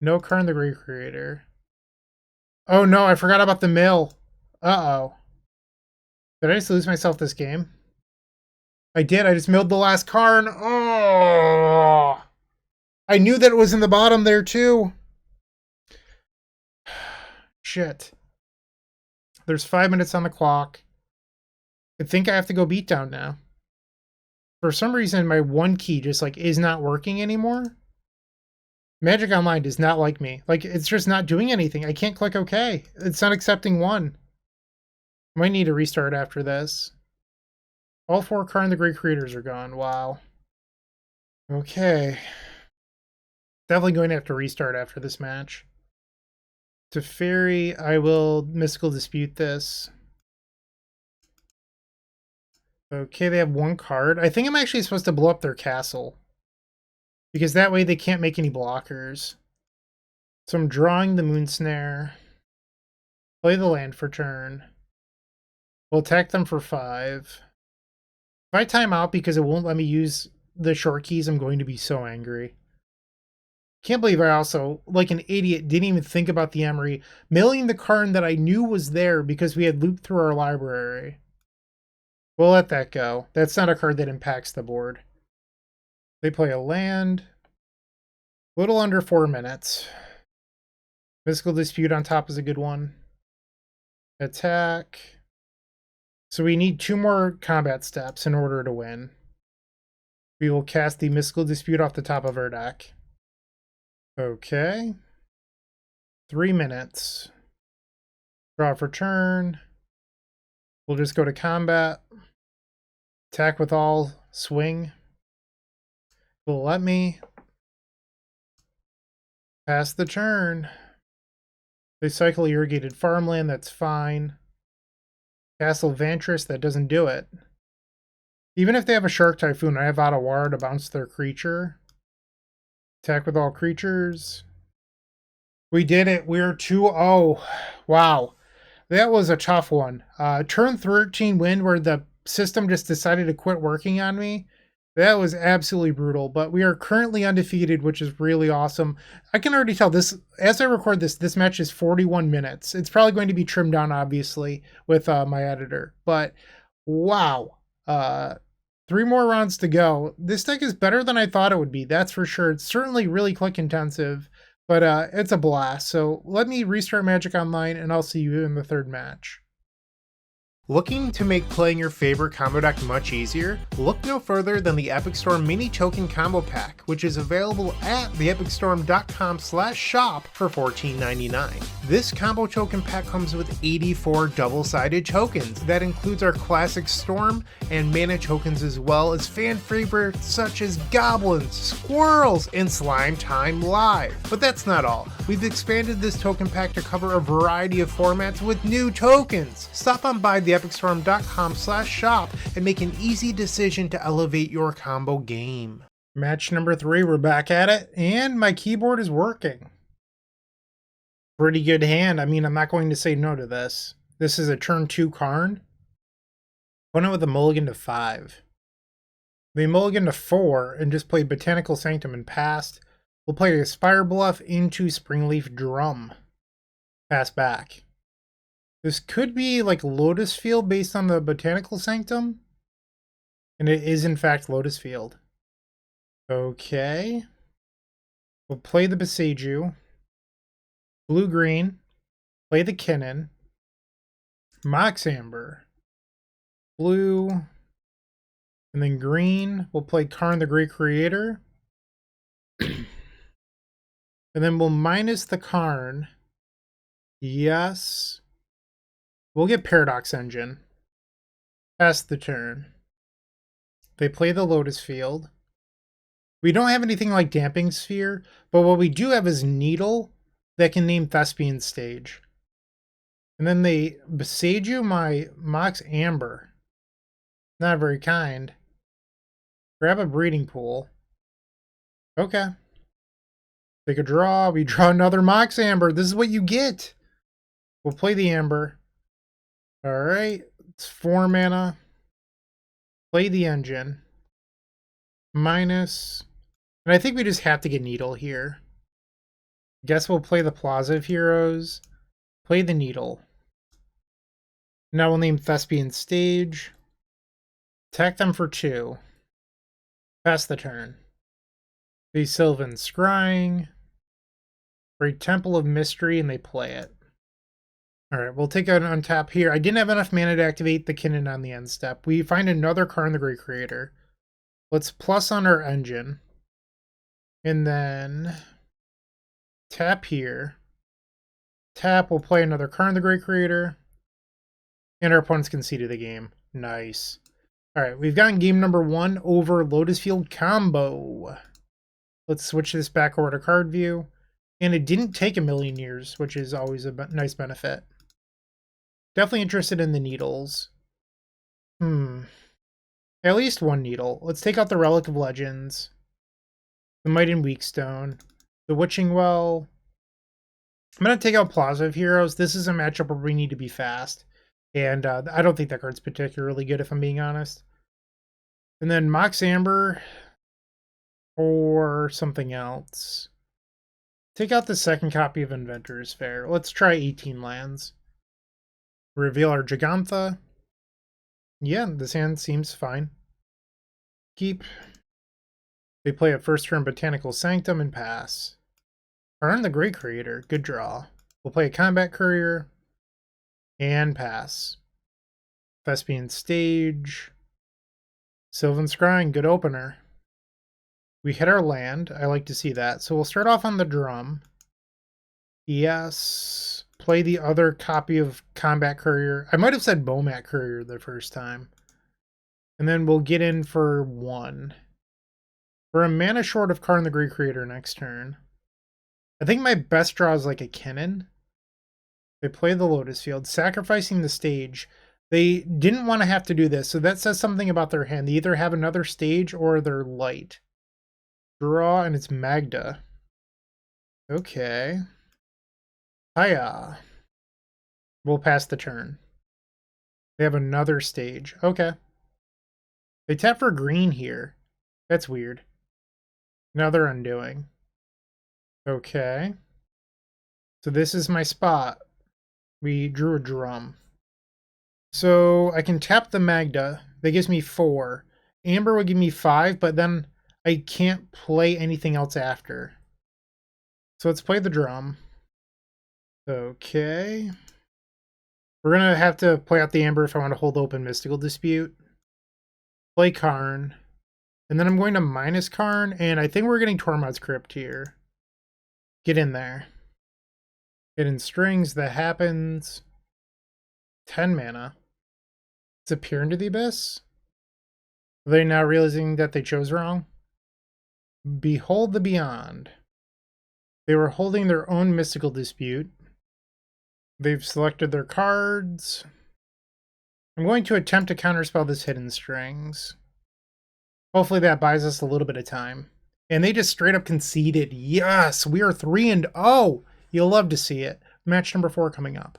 No Karn the Great Creator. Oh no, I forgot about the mill. Uh-oh. Did I just lose myself this game? I did. I just milled the last Karn. Oh! I knew that it was in the bottom there too. Shit. There's 5 minutes on the clock. I think I have to go beatdown now. For some reason, my 1 key just like is not working anymore. Magic Online does not like me. Like, it's just not doing anything. I can't click OK. It's not accepting 1. Might need to restart after this. All 4 Karn the Great Creators are gone. Wow. Okay. Definitely going to have to restart after this match. To Fairy, I will Mystical Dispute this. Okay, they have 1 card. I think I'm actually supposed to blow up their castle. Because that way they can't make any blockers. So I'm drawing the Moonsnare. Play the land for turn. We'll attack them for 5. If I time out because it won't let me use the short keys, I'm going to be so angry. Can't believe I also, like an idiot, didn't even think about the Emry, milling the Karn that I knew was there because we had looped through our library. We'll let that go. That's not a card that impacts the board. They play a land. Little under 4 minutes. Mystical Dispute on top is a good one. Attack. So we need 2 more combat steps in order to win. We will cast the Mystical Dispute off the top of our deck. Okay. 3 minutes. Draw for turn. We'll just go to combat. Attack with all. Swing. Will let me. Pass the turn. They cycle Irrigated Farmland. That's fine. Castle Vantress. That doesn't do it. Even if they have a Shark Typhoon, I have Out of War to bounce their creature. Attack with all creatures. We did it. We're 2-0. Wow. That was a tough one. Turn 13 win where the system just decided to quit working on me. That was absolutely brutal, but we are currently undefeated, which is really awesome. I can already tell this, as I record this match is 41 minutes. It's probably going to be trimmed down, obviously, with my editor, but wow. 3 more rounds to go. This deck is better than I thought it would be, that's for sure. It's certainly really click intensive, but it's a blast. So let me restart Magic Online, and I'll see you in the third match. Looking to make playing your favorite combo deck much easier? Look no further than the Epic Storm Mini Token Combo Pack, which is available at theepicstorm.com/shop for $14.99. This combo token pack comes with 84 double-sided tokens. That includes our classic Storm and mana tokens, as well as fan favorites such as Goblins, Squirrels, and Slime Time Live. But that's not all. We've expanded this token pack to cover a variety of formats with new tokens. Stop on by theepicstorm.com/shop and make an easy decision to elevate your combo game. Match number 3, we're back at it, and my keyboard is working. Pretty good hand. I mean, I'm not going to say no to this. This is a turn 2 Karn. Opponent with a mulligan to 5. They mulligan to 4 and just played Botanical Sanctum and passed. We'll play a Spire Bluff into Springleaf Drum. Pass back. This could be like Lotus Field based on the Botanical Sanctum. And it is in fact Lotus Field. Okay. We'll play the Boseiju. Blue-green. Play the Kinnan. Mox Amber. Blue. And then green. We'll play Karn the Great Creator. And then we'll minus the Karn. Yes. We'll get Paradox Engine. Pass the turn. They play the Lotus Field. We don't have anything like Damping Sphere, but what we do have is Needle that can name Thespian Stage. And then they Boseiju my Mox Amber. Not very kind. Grab a Breeding Pool. Okay. Take a draw. We draw another Mox Amber. This is what you get. We'll play the Amber. Alright. It's 4 mana. Play the Engine. Minus. And I think we just have to get Needle here. Guess we'll play the Plaza of Heroes. Play the Needle. Now we'll name Thespian Stage. Attack them for 2. Pass the turn. The Sylvan Scrying. Great Temple of Mystery, and they play it. Alright, we'll take an untap here. I didn't have enough mana to activate the Kinnan on the end step. We find another Karn the Great Creator. Let's plus on our Engine. And then tap here. Tap, we'll play another Karn the Great Creator. And our opponent's conceded the game. Nice. Alright, we've gotten game number 1 over Lotus Field Combo. Let's switch this back over to card view. And it didn't take a million years, which is always a nice benefit. Definitely interested in the needles. At least one needle. Let's take out the Relic of Legends. The Might and Weakstone. The Witching Well. I'm going to take out Plaza of Heroes. This is a matchup where we need to be fast. And I don't think that card's particularly good, if I'm being honest. And then Mox Amber. Or something else. Take out the second copy of Inventor's Fair. Let's try 18 lands. Reveal our Gigantha. Yeah, this hand seems fine. Keep. They play a first turn Botanical Sanctum and pass. Karn the Great Creator. Good draw. We'll play a Combat Courier. And pass. Thespian Stage. Sylvan Scrying. Good opener. We hit our land. I like to see that. So we'll start off on the drum. Yes. Play the other copy of Combat Courier. I might have said Bomat Courier the first time. And then we'll get in for 1. We're a mana short of Karn the Great Creator next turn. I think my best draw is like a Kinnan. They play the Lotus Field, sacrificing the stage. They didn't want to have to do this, so that says something about their hand. They either have another stage or they're light. Draw, and it's Magda. Okay. Hiya. We'll pass the turn. They have another stage. Okay. They tap for green here. That's weird. Now they're undoing. Okay. So this is my spot. We drew a drum. So I can tap the Magda. That gives me 4. Amber would give me 5, but then I can't play anything else after. So let's play the drum. Okay. We're going to have to play out the Amber if I want to hold open Mystical Dispute. Play Karn. And then I'm going to minus Karn, and I think we're getting Tormod's Crypt here. Get in there. Hidden Strings, that happens. 10 mana. It's a Peer into the Abyss. Are they now realizing that they chose wrong? Behold the Beyond. They were holding their own Mystical Dispute. They've selected their cards. I'm going to attempt to counterspell this Hidden Strings. Hopefully that buys us a little bit of time. And they just straight up conceded. Yes, we are 3-0. You'll love to see it. Match number 4 coming up.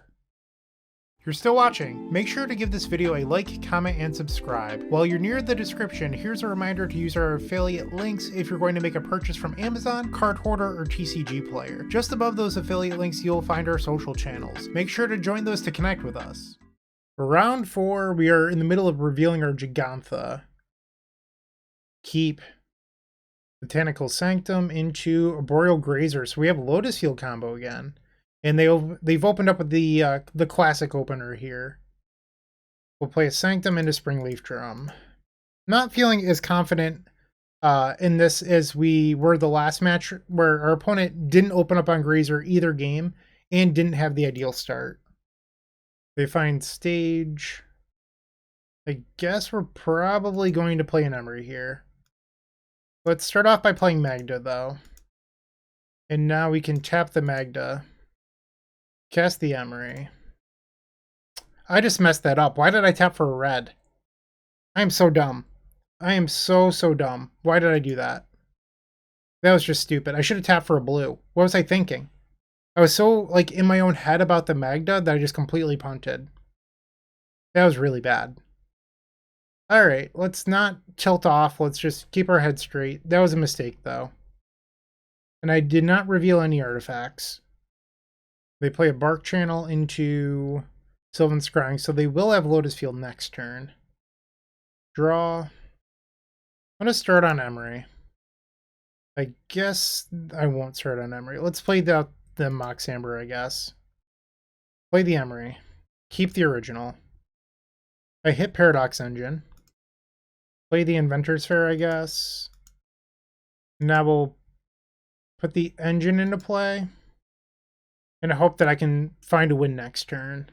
If you're still watching, make sure to give this video a like, comment, and subscribe. While you're near the description, here's a reminder to use our affiliate links if you're going to make a purchase from Amazon, Card Hoarder, or TCG Player. Just above those affiliate links, you'll find our social channels. Make sure to join those to connect with us. For round 4, we are in the middle of revealing our Gigantha. Keep Botanical Sanctum into Arboreal Grazer. So we have Lotus Field Combo again. And they've opened up with the classic opener here. We'll play a Sanctum into Springleaf Drum. Not feeling as confident in this as we were the last match, where our opponent didn't open up on Grazer either game and didn't have the ideal start. They find stage. I guess we're probably going to play an Emry here. Let's start off by playing Magda, though. And now we can tap the Magda. Cast the Emry. I just messed that up. Why did I tap for a red? I am so dumb. I am so dumb. Why did I do that? That was just stupid. I should have tapped for a blue. What was I thinking? I was so like in my own head about the Magda that I just completely punted. That was really bad. Alright, let's not tilt off. Let's just keep our head straight. That was a mistake, though. And I did not reveal any artifacts. They play a Bark Channel into Sylvan Scrying, so they will have Lotus Field next turn. Draw. I'm going to start on Emry. I guess I won't start on Emry. Let's play the Mox Amber, I guess. Play the Emry. Keep the original. I hit Paradox Engine. Play the Inventor's Fair, I guess. Now we'll put the engine into play. And I hope that I can find a win next turn.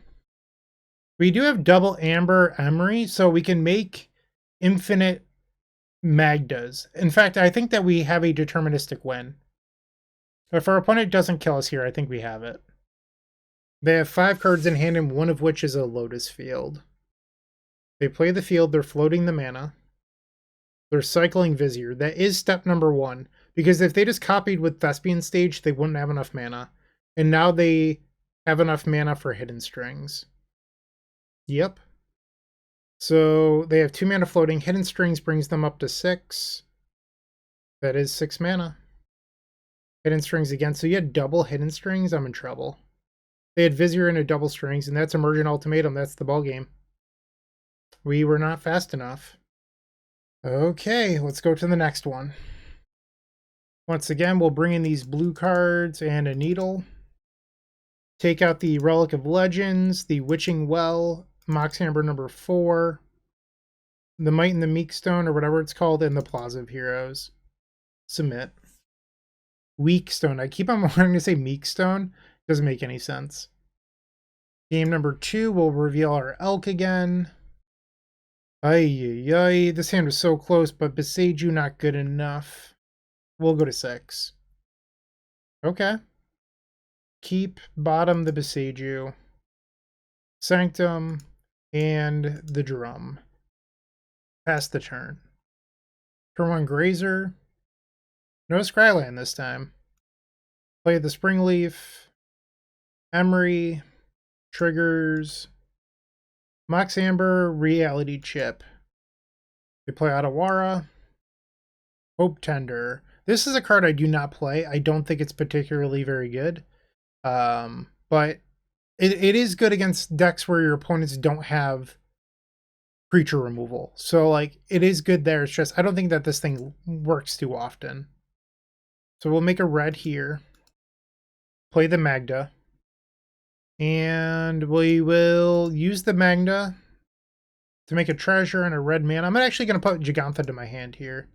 We do have double Amber Emry, so we can make infinite Magdas. In fact, I think that we have a deterministic win. If our opponent doesn't kill us here, I think we have it. They have 5 cards in hand, and one of which is a Lotus Field. They play the field, they're floating the mana. They're cycling Vizier. That is step number 1. Because if they just copied with Thespian Stage, they wouldn't have enough mana. And now they have enough mana for Hidden Strings. Yep. So they have 2 mana floating. Hidden Strings brings them up to 6. That is 6 mana. Hidden Strings again. So you had double Hidden Strings. I'm in trouble. They had Vizier into double strings, and that's Emergent Ultimatum. That's the ball game. We were not fast enough. Okay, let's go to the next one. Once again, we'll bring in these blue cards and a needle. Take out the Relic of Legends, the Witching Well, Mox Amber number 4, the Might and the Meekstone, or whatever it's called, and the Plaza of Heroes. Submit. Weak Stone. I keep on wanting to say Meek Stone. Doesn't make any sense. Game number 2, we'll reveal our Elk again. Ay. This hand was so close, but Beseiju not good enough. We'll go to 6. Okay. Keep bottom the Beseiju. Sanctum and the Drum. Pass the turn. Turn 1 Grazer. No Scryland this time. Play the Springleaf. Emry. Triggers. Mox Amber, Reality Chip. They play Otawara. Hope Tender. This is a card I do not play. I don't think it's particularly very good. But it is good against decks where your opponents don't have creature removal. So, like, it is good there. It's just, I don't think that this thing works too often. So we'll make a red here. Play the Magda. And we will use the Magda to make a treasure and a red mana. I'm actually going to put Jegantha to my hand here.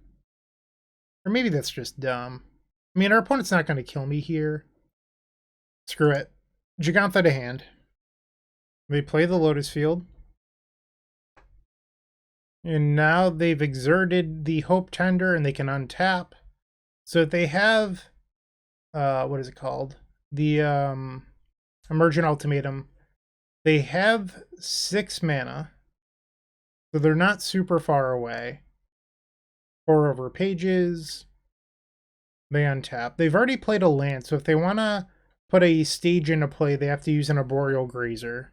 Or maybe that's just dumb. I mean, our opponent's not going to kill me here. Screw it. Jegantha to hand. They play the Lotus Field. And now they've exerted the Hope Tender and they can untap. So if they have, what is it called? The Emergent Ultimatum. They have 6 mana. So they're not super far away. 4 over pages. They untap. They've already played a land, so if they want to put a stage into play, they have to use an Arboreal Grazer.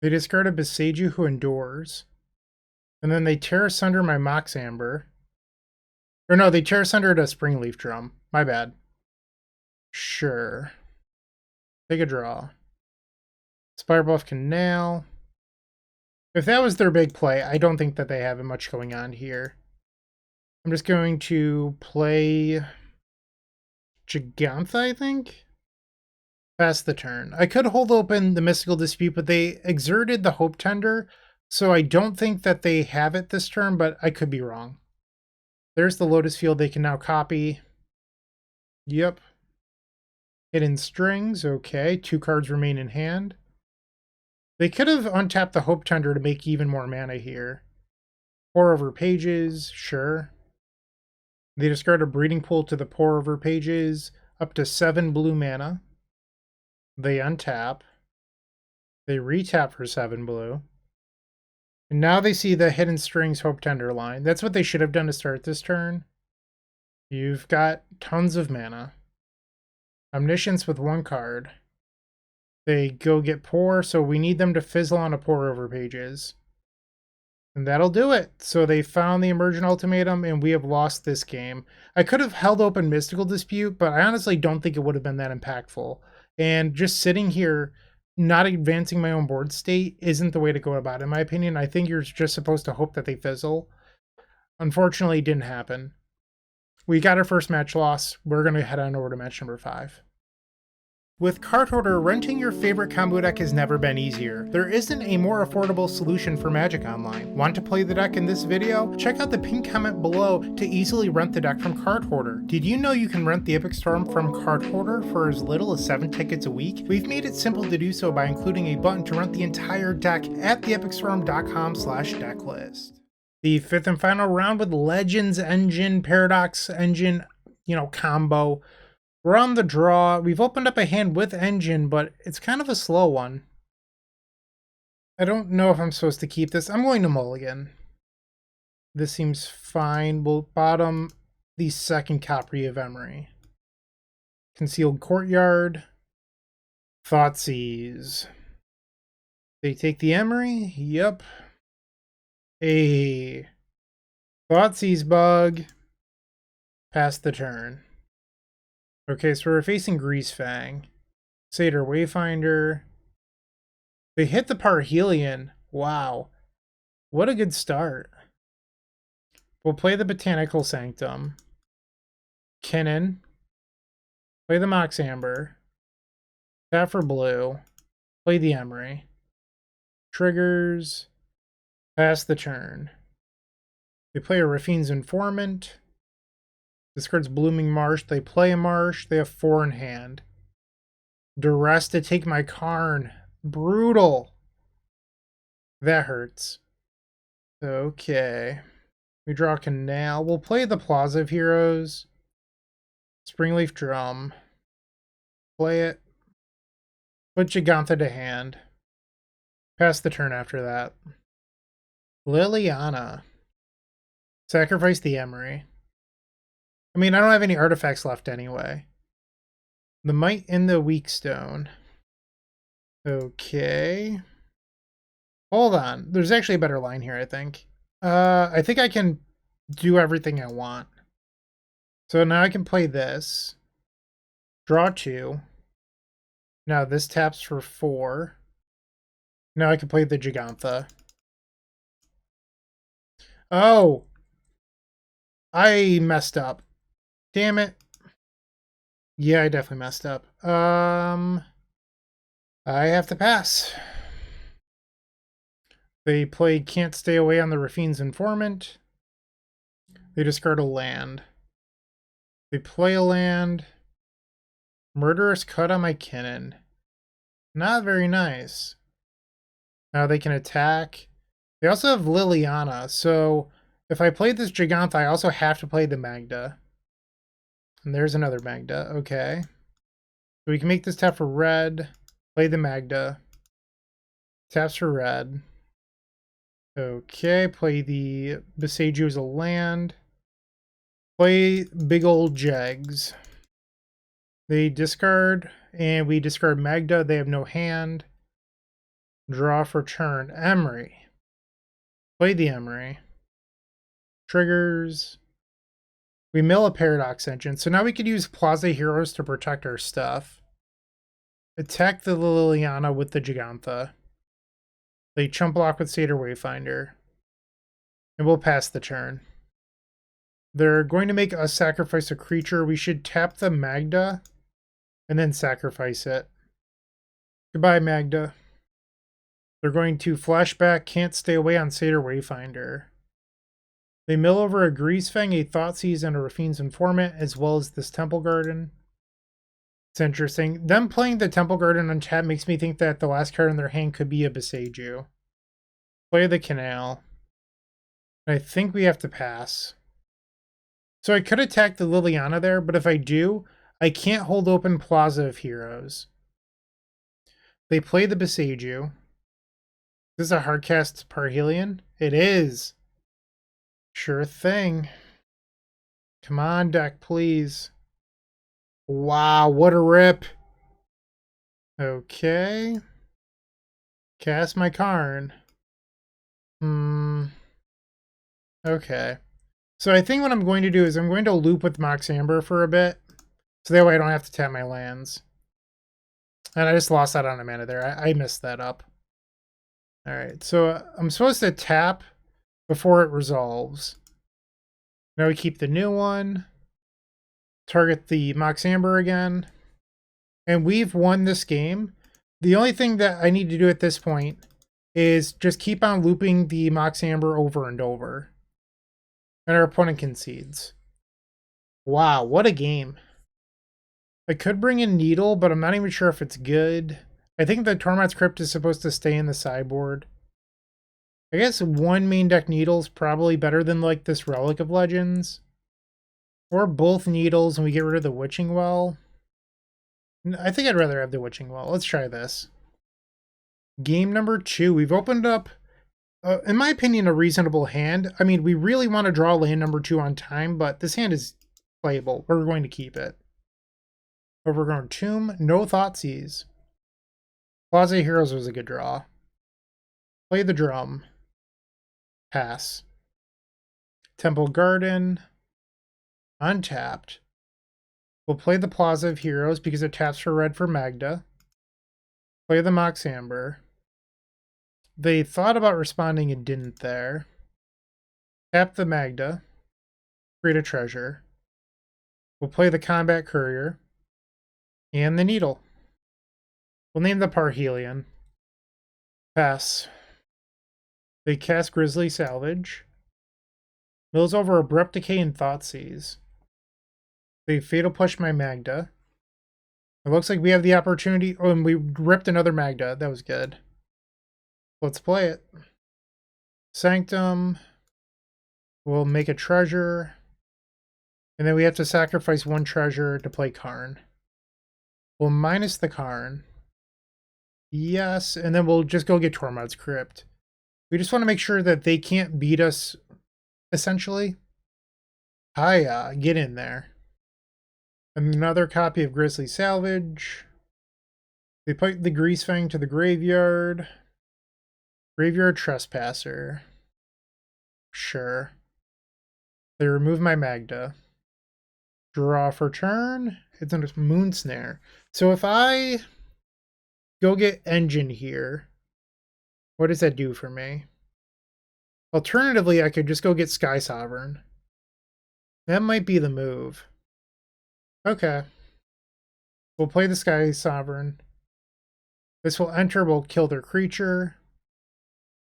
They discard a Beseiju who endures. And then they tear asunder my Mox Amber. Or no, they tear asunder a Springleaf Drum. My bad. Sure. Take a draw. Spirebluff Canal. If that was their big play, I don't think that they have much going on here. I'm just going to play Jegantha, I think? Pass the turn. I could hold open the Mystical Dispute, but they exerted the Hope Tender, so I don't think that they have it this turn, but I could be wrong. There's the Lotus Field they can now copy. Yep. Hidden Strings, okay. 2 cards remain in hand. They could have untapped the Hope Tender to make even more mana here. 4 over pages, sure. They discard a Breeding Pool to the Pour over pages, up to 7 blue mana. They untap. They retap for 7 blue. And now they see the Hidden Strings Hope Tender line. That's what they should have done to start this turn. You've got tons of mana. Omniscience with 1 card. They go get Pour, so we need them to fizzle on a Pour over pages. And that'll do it. So they found the Emergent Ultimatum, and we have lost this game. I could have held open Mystical Dispute, but I honestly don't think it would have been that impactful. And just sitting here, not advancing my own board state, isn't the way to go about it, in my opinion. I think you're just supposed to hope that they fizzle. Unfortunately, it didn't happen. We got our first match loss. We're going to head on over to match number 5. With Cardhoarder, renting your favorite combo deck has never been easier. There isn't a more affordable solution for Magic Online. Want to play the deck in this video? Check out the pinned comment below to easily rent the deck from Cardhoarder. Did you know you can rent the Epic Storm from Cardhoarder for as little as 7 tickets a week? We've made it simple to do so by including a button to rent the entire deck at theepicstorm.com/decklist. The 5th and final round with Legends Engine, Paradox Engine, combo. We're on the draw. We've opened up a hand with Engine, but it's kind of a slow one. I don't know if I'm supposed to keep this. I'm going to mulligan. This seems fine. We'll bottom the second copy of Emry. Concealed Courtyard. Thoughtseize. They take the Emry. Yep. A Thoughtseize bug. Pass the turn. Okay, so we're facing Greasefang. Satyr Wayfinder. They hit the Parhelion. Wow. What a good start. We'll play the Botanical Sanctum. Kinnan. Play the Mox Amber. Tap for blue. Play the Emry. Triggers. Pass the turn. They play a Raffine's Informant. Discards Blooming Marsh. They play a Marsh. They have 4 in hand. Duress to take my Karn. Brutal. That hurts. Okay. We draw Canal. We'll play the Plaza of Heroes. Springleaf Drum. Play it. Put Gigantha to hand. Pass the turn after that. Liliana. Sacrifice the Emry. I mean, I don't have any artifacts left anyway. The Might and the Weak Stone. Okay. Hold on. There's actually a better line here, I think. I think I can do everything I want. So now I can play this. Draw 2. Now this taps for 4. Now I can play the Gigantha. Oh! I messed up. Damn it. Yeah, I definitely messed up. I have to pass. They play Can't Stay Away on the Rafine's Informant. They discard a land. They play a land. Murderous Cut on my Kinnan. Not very nice. Now they can attack. They also have Liliana, so if I play this Gigantha, I also have to play the Magda. And there's another Magda. Okay. So we can make this tap for red. Play the Magda. Taps for red. Okay, play the Beseiju as a land. Play big old Jags. They discard, and we discard Magda. They have no hand. Draw for turn. Emry. Play the Emry. Triggers. We mill a Paradox Engine. So now we could use Plaza Heroes to protect our stuff. Attack the Liliana with the Gigantha. They chump block with Satyr Wayfinder. And we'll pass the turn. They're going to make us sacrifice a creature. We should tap the Magda and then sacrifice it. Goodbye, Magda. They're going to flashback Can't Stay Away on Satyr Wayfinder. They mill over a Greasefang, a Thoughtseize, and a Rafine's Informant, as well as this Temple Garden. It's interesting. Them playing the Temple Garden on chat makes me think that the last card in their hand could be a Beseiju. Play the Canal. I think we have to pass. So I could attack the Liliana there, but if I do, I can't hold open Plaza of Heroes. They play the Beseiju. This is a hardcast Parhelion? It is. Sure thing. Come on, deck, please. Wow, what a rip. Okay. Cast my Karn. Okay. So I think what I'm going to do is I'm going to loop with Mox Amber for a bit. So that way I don't have to tap my lands. And I just lost out on a mana there. I messed that up. Alright, so I'm supposed to tap before it resolves. Now we keep the new one. Target the Mox Amber again. And we've won this game. The only thing that I need to do at this point is just keep on looping the Mox Amber over and over. And our opponent concedes. Wow, what a game. I could bring in Needle, but I'm not even sure if it's good. I think the Tormod's Crypt is supposed to stay in the sideboard. I guess one main deck Needle's probably better than like this Relic of Legends. Or both Needles and we get rid of the Witching Well. I think I'd rather have the Witching Well. Let's try this. Game number 2. We've opened up, in my opinion, a reasonable hand. I mean, we really want to draw land number 2 on time, but this hand is playable. We're going to keep it. Overgrown Tomb. No Thoughtseize. Plaza Heroes was a good draw. Play the Drum. Pass. Temple Garden. Untapped. We'll play the Plaza of Heroes because it taps for red for Magda. Play the Mox Amber. They thought about responding and didn't there. Tap the Magda. Create a treasure. We'll play the Combat Courier. And the Needle. We'll name the Parhelion. Pass. They cast Grizzly Salvage. Mills over Abrupt Decay and Thoughtseize. They fatal push my Magda. It looks like we have the opportunity. Oh, and we ripped another Magda. That was good. Let's play it. Sanctum. We'll make a treasure. And then we have to sacrifice one treasure to play Karn. We'll minus the Karn. Yes, and then we'll just go get Tormod's Crypt. We just want to make sure that they can't beat us, essentially. Hiya, get in there. Another copy of Grisly Salvage. They put the Greasefang to the graveyard. Graveyard Trespasser. Sure. They remove my Magda. Draw for turn. It's under Moonsnare. So if I go get Engine here, what does that do for me? Alternatively, I could just go get Sky Sovereign. That might be the move. Okay. We'll play the Sky Sovereign. This will enter, we'll kill their creature.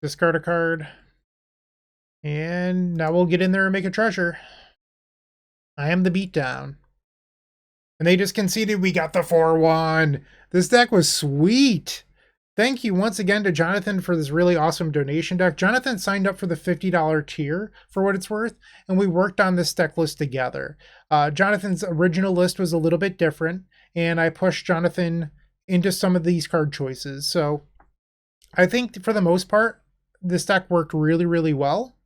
Discard a card. And now we'll get in there and make a treasure. I am the beatdown. And they just conceded. We got the 4-1. This deck was sweet. Thank you once again to Jonathan for this really awesome donation deck. Jonathan signed up for the $50 tier for what it's worth, and we worked on this deck list together. Jonathan's original list was a little bit different, and I pushed Jonathan into some of these card choices. So I think for the most part, this deck worked really, really well.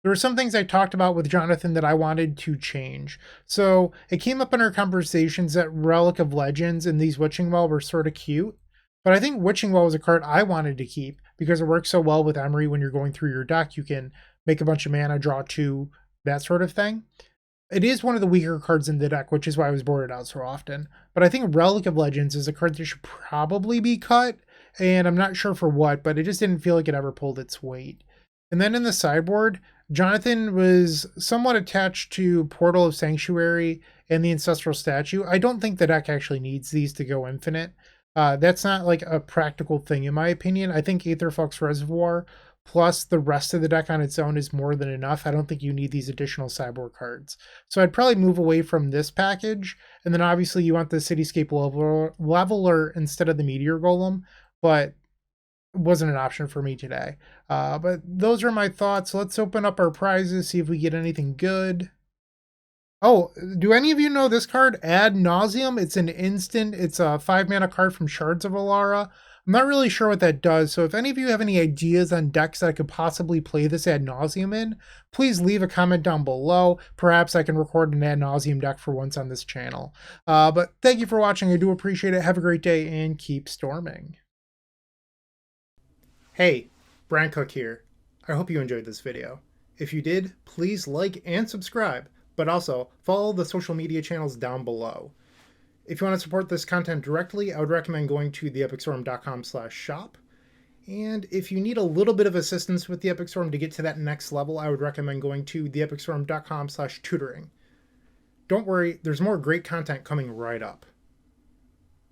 There were some things I talked about with Jonathan that I wanted to change. So it came up in our conversations that Relic of Legends and these Witching Well were sort of cute. But I think Witching Well was a card I wanted to keep because it works so well with Emry when you're going through your deck. You can make a bunch of mana, draw 2, that sort of thing. It is one of the weaker cards in the deck, which is why I was boarded out so often. But I think Relic of Legends is a card that should probably be cut. And I'm not sure for what, but it just didn't feel like it ever pulled its weight. And then in the sideboard, Jonathan was somewhat attached to Portal of Sanctuary and the Ancestral Statue. I don't think the deck actually needs these to go infinite. That's not like a practical thing in my opinion. I think Aetherflux Reservoir plus the rest of the deck on its own is more than enough. I don't think you need these additional sideboard cards. So I'd probably move away from this package. And then obviously you want the Cityscape Leveler instead of the Meteor Golem, but it wasn't an option for me today. But those are my thoughts. Let's open up our prizes, see if we get anything good. Oh, do any of you know this card, Ad Nauseam? It's an instant. It's a 5-mana card from Shards of Alara. I'm not really sure what that does, so if any of you have any ideas on decks that I could possibly play this Ad Nauseam in, please leave a comment down below. Perhaps I can record an Ad Nauseam deck for once on this channel. But thank you for watching. I do appreciate it. Have a great day and keep storming. Hey, Bryant Cook here. I hope you enjoyed this video. If you did, please like and subscribe, but also follow the social media channels down below. If you want to support this content directly, I would recommend going to theepicstorm.com/shop. And if you need a little bit of assistance with the Epic Storm to get to that next level, I would recommend going to theepicstorm.com/tutoring. Don't worry, there's more great content coming right up.